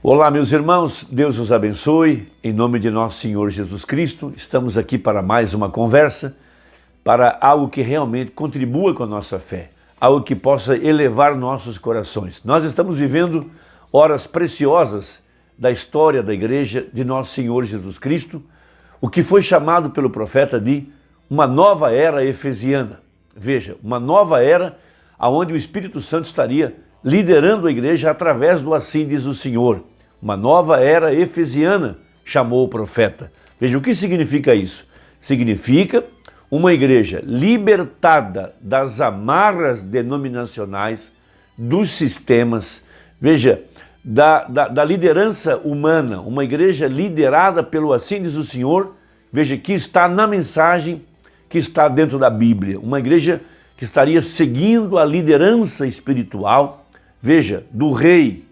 Olá, meus irmãos, Deus os abençoe, em nome de nosso Senhor Jesus Cristo. Estamos aqui para mais uma conversa, para algo que realmente contribua com a nossa fé, algo que possa elevar nossos corações. Nós estamos vivendo horas preciosas da história da igreja de nosso Senhor Jesus Cristo, o que foi chamado pelo profeta de uma nova era efesiana. Veja, uma nova era onde o Espírito Santo estaria liderando a igreja através do assim diz o Senhor. Uma nova era efesiana, chamou o profeta. Veja, o que significa isso? Significa uma igreja libertada das amarras denominacionais, dos sistemas, veja, da liderança humana, uma igreja liderada pelo assim diz o Senhor, veja, que está na mensagem que está dentro da Bíblia, uma igreja que estaria seguindo a liderança espiritual, veja, do rei,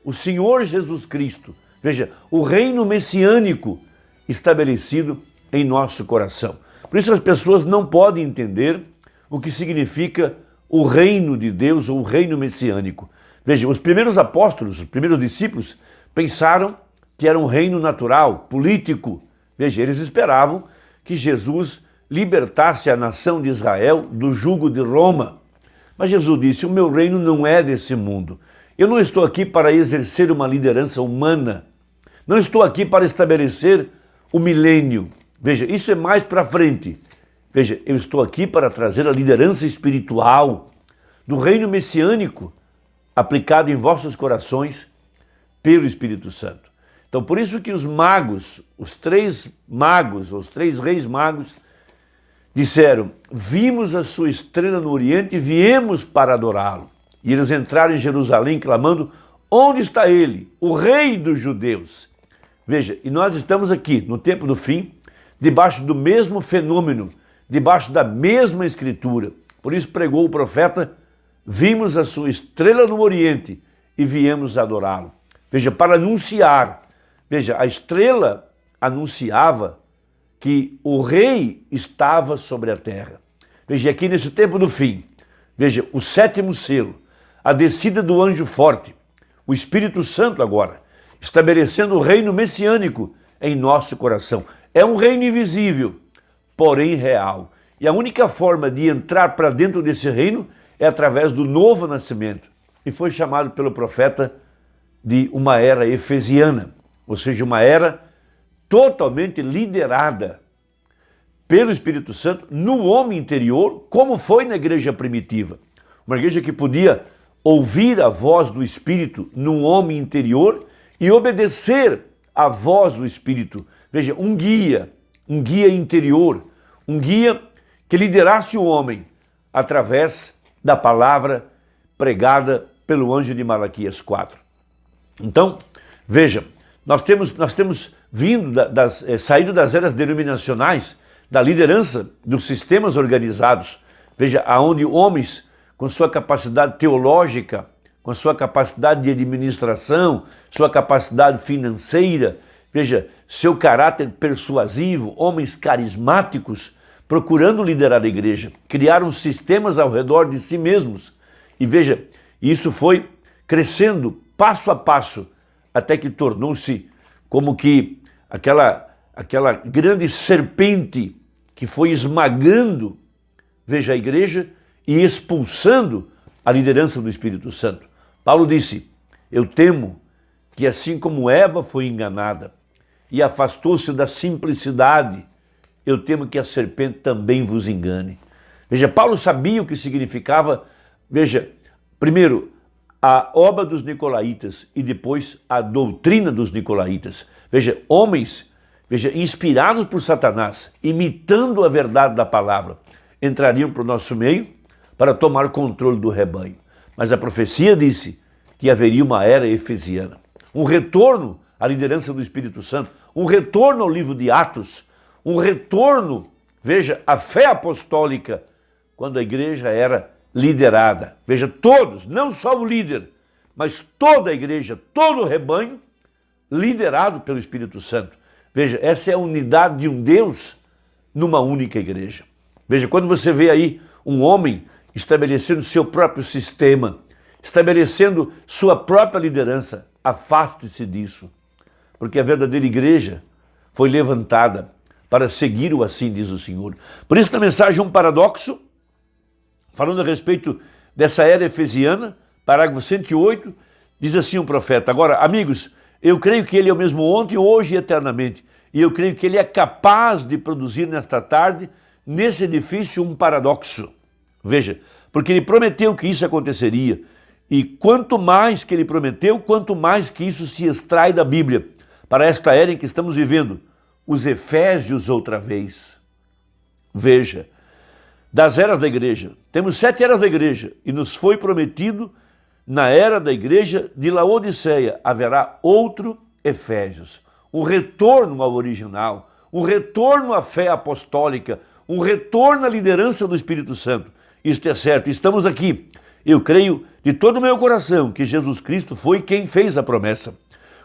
o Senhor Jesus Cristo, veja, o reino messiânico estabelecido em nosso coração. Por isso as pessoas não podem entender o que significa o reino de Deus ou o reino messiânico. Veja, os primeiros apóstolos, os primeiros discípulos, pensaram que era um reino natural, político. Veja, eles esperavam que Jesus libertasse a nação de Israel do jugo de Roma. Mas Jesus disse, o meu reino não é desse mundo. Eu não estou aqui para exercer uma liderança humana. Não estou aqui para estabelecer o milênio. Veja, isso é mais para frente. Veja, eu estou aqui para trazer a liderança espiritual do reino messiânico aplicado em vossos corações pelo Espírito Santo. Então, por isso que os magos, os três reis magos, disseram, vimos a sua estrela no Oriente e viemos para adorá-lo. E eles entraram em Jerusalém clamando, onde está ele, o rei dos judeus? Veja, e nós estamos aqui, no tempo do fim, debaixo do mesmo fenômeno, debaixo da mesma escritura. Por isso pregou o profeta, vimos a sua estrela no Oriente e viemos adorá-lo. Veja, para anunciar, veja, a estrela anunciava que o rei estava sobre a terra. Veja, aqui nesse tempo do fim, veja, o sétimo selo, a descida do anjo forte, o Espírito Santo agora, estabelecendo o reino messiânico em nosso coração. É um reino invisível, porém real. E a única forma de entrar para dentro desse reino é através do novo nascimento. E foi chamado pelo profeta de uma era efesiana, ou seja, uma era totalmente liderada pelo Espírito Santo no homem interior, como foi na igreja primitiva. Uma igreja que podia ouvir a voz do Espírito no homem interior e obedecer à voz do Espírito. Veja, um guia interior, um guia que liderasse o homem através da palavra pregada pelo anjo de Malaquias 4. Então, veja, nós temos vindo saído das eras denominacionais, da liderança dos sistemas organizados. Veja, aonde homens com sua capacidade teológica, com sua capacidade de administração, sua capacidade financeira, veja, seu caráter persuasivo, homens carismáticos, procurando liderar a igreja, criaram sistemas ao redor de si mesmos. E veja, isso foi crescendo passo a passo, até que tornou-se como que aquela grande serpente que foi esmagando, veja, a igreja e expulsando a liderança do Espírito Santo. Paulo disse, eu temo que assim como Eva foi enganada e afastou-se da simplicidade, eu temo que a serpente também vos engane. Veja, Paulo sabia o que significava, veja, primeiro, a obra dos nicolaítas e depois a doutrina dos nicolaítas. Veja, homens, veja, inspirados por Satanás, imitando a verdade da palavra, entrariam para o nosso meio para tomar controle do rebanho. Mas a profecia disse que haveria uma era efesiana, um retorno à liderança do Espírito Santo, um retorno ao livro de Atos, um retorno, veja, à fé apostólica, quando a igreja era liderada. Veja, todos, não só o líder, mas toda a igreja, todo o rebanho, liderado pelo Espírito Santo. Veja, essa é a unidade de um Deus numa única igreja. Veja, quando você vê aí um homem estabelecendo seu próprio sistema, estabelecendo sua própria liderança. Afaste-se disso, porque a verdadeira igreja foi levantada para seguir o assim diz o Senhor. Por isso, na mensagem, um paradoxo, falando a respeito dessa era efesiana, parágrafo 108, diz assim o profeta: agora, amigos, eu creio que ele é o mesmo ontem, hoje e eternamente, e eu creio que ele é capaz de produzir nesta tarde, nesse edifício, um paradoxo. Veja, porque ele prometeu que isso aconteceria, e quanto mais que ele prometeu, quanto mais que isso se extrai da Bíblia, para esta era em que estamos vivendo, os Efésios outra vez. Veja, das eras da igreja, temos 7 eras da igreja, e nos foi prometido, na era da igreja de Laodiceia, haverá outro Efésios, um retorno ao original, um retorno à fé apostólica, um retorno à liderança do Espírito Santo. Isto é certo, estamos aqui. Eu creio de todo o meu coração que Jesus Cristo foi quem fez a promessa.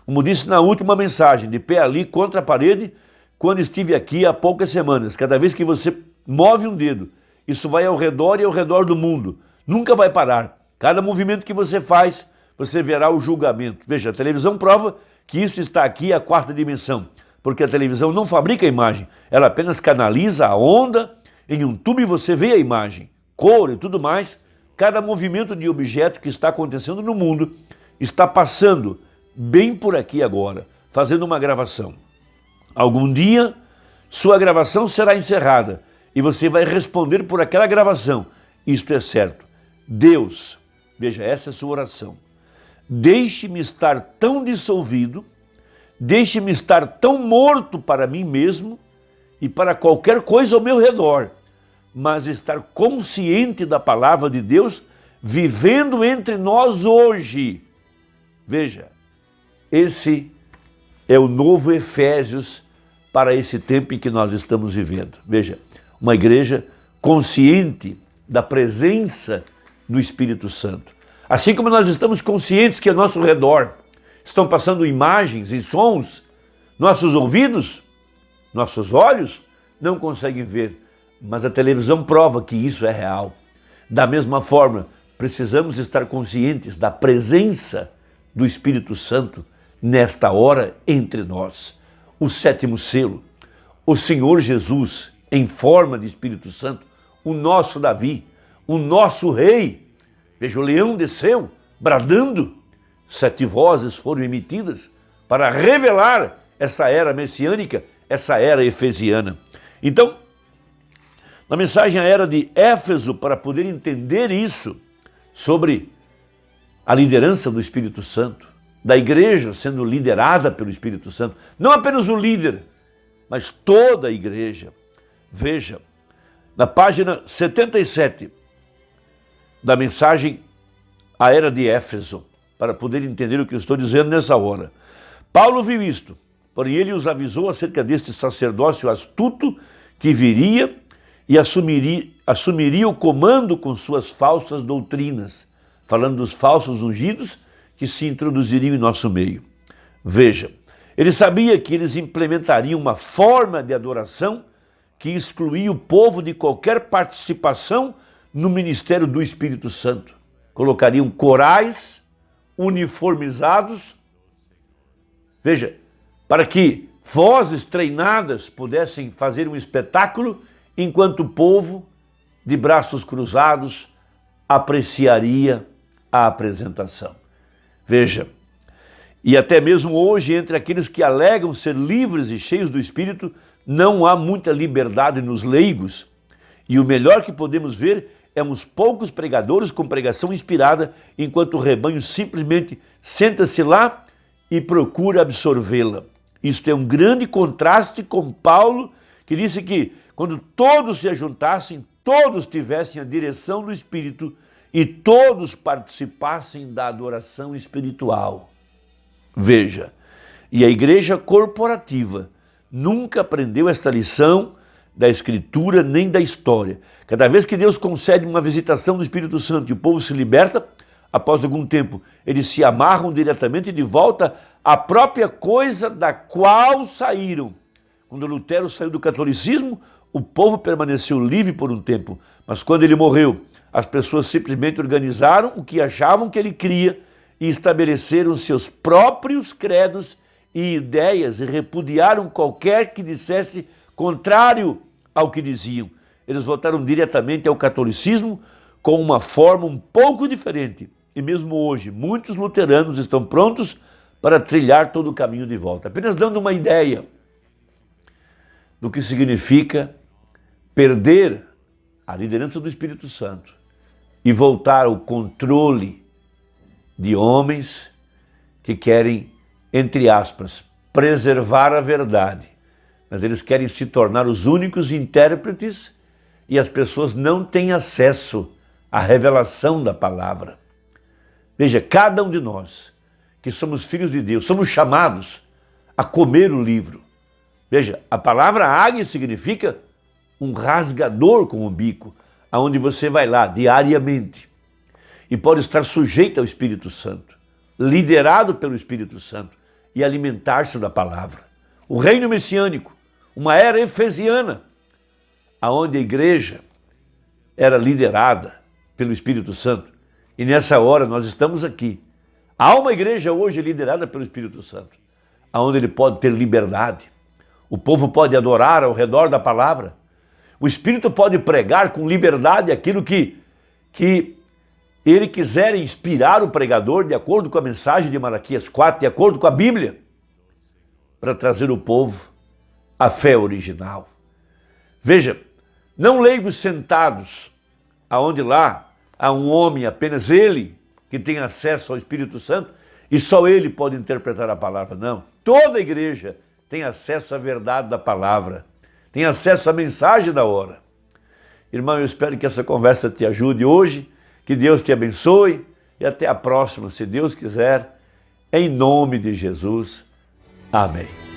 Como disse na última mensagem, de pé ali contra a parede, quando estive aqui há poucas semanas, cada vez que você move um dedo, isso vai ao redor e ao redor do mundo, nunca vai parar. Cada movimento que você faz, você verá o julgamento. Veja, a televisão prova que isso está aqui, a 4ª dimensão, porque a televisão não fabrica a imagem, ela apenas canaliza a onda em um tubo e você vê a imagem, cor e tudo mais. Cada movimento de objeto que está acontecendo no mundo está passando bem por aqui agora, fazendo uma gravação. Algum dia, sua gravação será encerrada e você vai responder por aquela gravação. Isto é certo. Deus, veja, essa é a sua oração. Deixe-me estar tão dissolvido, deixe-me estar tão morto para mim mesmo e para qualquer coisa ao meu redor, mas estar consciente da palavra de Deus, vivendo entre nós hoje. Veja, esse é o novo Efésios para esse tempo em que nós estamos vivendo. Veja, uma igreja consciente da presença do Espírito Santo. Assim como nós estamos conscientes que ao nosso redor estão passando imagens e sons, nossos ouvidos, nossos olhos não conseguem ver, mas a televisão prova que isso é real. Da mesma forma, precisamos estar conscientes da presença do Espírito Santo nesta hora entre nós. O 7º selo, o Senhor Jesus em forma de Espírito Santo, o nosso Davi, o nosso rei. Veja, o leão desceu, bradando, 7 vozes foram emitidas para revelar essa era messiânica, essa era efesiana. Então, na mensagem à era de Éfeso, para poder entender isso, sobre a liderança do Espírito Santo, da igreja sendo liderada pelo Espírito Santo, não apenas o líder, mas toda a igreja. Veja, na página 77 da mensagem à era de Éfeso, para poder entender o que eu estou dizendo nessa hora. Paulo viu isto, porém ele os avisou acerca deste sacerdócio astuto que viria e assumiria o comando com suas falsas doutrinas, falando dos falsos ungidos que se introduziriam em nosso meio. Veja, ele sabia que eles implementariam uma forma de adoração que excluía o povo de qualquer participação no ministério do Espírito Santo. Colocariam corais uniformizados, veja, para que vozes treinadas pudessem fazer um espetáculo, enquanto o povo, de braços cruzados, apreciaria a apresentação. Veja, e até mesmo hoje, entre aqueles que alegam ser livres e cheios do Espírito, não há muita liberdade nos leigos. E o melhor que podemos ver é uns poucos pregadores com pregação inspirada, enquanto o rebanho simplesmente senta-se lá e procura absorvê-la. Isto é um grande contraste com Paulo, que disse que quando todos se ajuntassem, todos tivessem a direção do Espírito e todos participassem da adoração espiritual. Veja, e a igreja corporativa nunca aprendeu esta lição da Escritura nem da história. Cada vez que Deus concede uma visitação do Espírito Santo e o povo se liberta, após algum tempo, eles se amarram diretamente de volta à própria coisa da qual saíram. Quando Lutero saiu do catolicismo, o povo permaneceu livre por um tempo, mas quando ele morreu, as pessoas simplesmente organizaram o que achavam que ele cria e estabeleceram seus próprios credos e ideias e repudiaram qualquer que dissesse contrário ao que diziam. Eles voltaram diretamente ao catolicismo com uma forma um pouco diferente. E mesmo hoje, muitos luteranos estão prontos para trilhar todo o caminho de volta. Apenas dando uma ideia do que significa perder a liderança do Espírito Santo e voltar ao controle de homens que querem, entre aspas, preservar a verdade. Mas eles querem se tornar os únicos intérpretes e as pessoas não têm acesso à revelação da palavra. Veja, cada um de nós que somos filhos de Deus, somos chamados a comer o livro. Veja, a palavra águia significa um rasgador com o bico, aonde você vai lá diariamente e pode estar sujeito ao Espírito Santo, liderado pelo Espírito Santo e alimentar-se da palavra. O reino messiânico, uma era efesiana, aonde a igreja era liderada pelo Espírito Santo. E nessa hora nós estamos aqui. Há uma igreja hoje liderada pelo Espírito Santo, aonde ele pode ter liberdade. O povo pode adorar ao redor da palavra. O Espírito pode pregar com liberdade aquilo que ele quiser inspirar o pregador de acordo com a mensagem de Malaquias 4, de acordo com a Bíblia, para trazer o povo à fé original. Veja, não leigos sentados, aonde lá há um homem, apenas ele, que tem acesso ao Espírito Santo, e só ele pode interpretar a palavra. Não, toda a igreja tem acesso à verdade da palavra, tem acesso à mensagem da hora. Irmão, eu espero que essa conversa te ajude hoje, que Deus te abençoe e até a próxima, se Deus quiser, em nome de Jesus. Amém.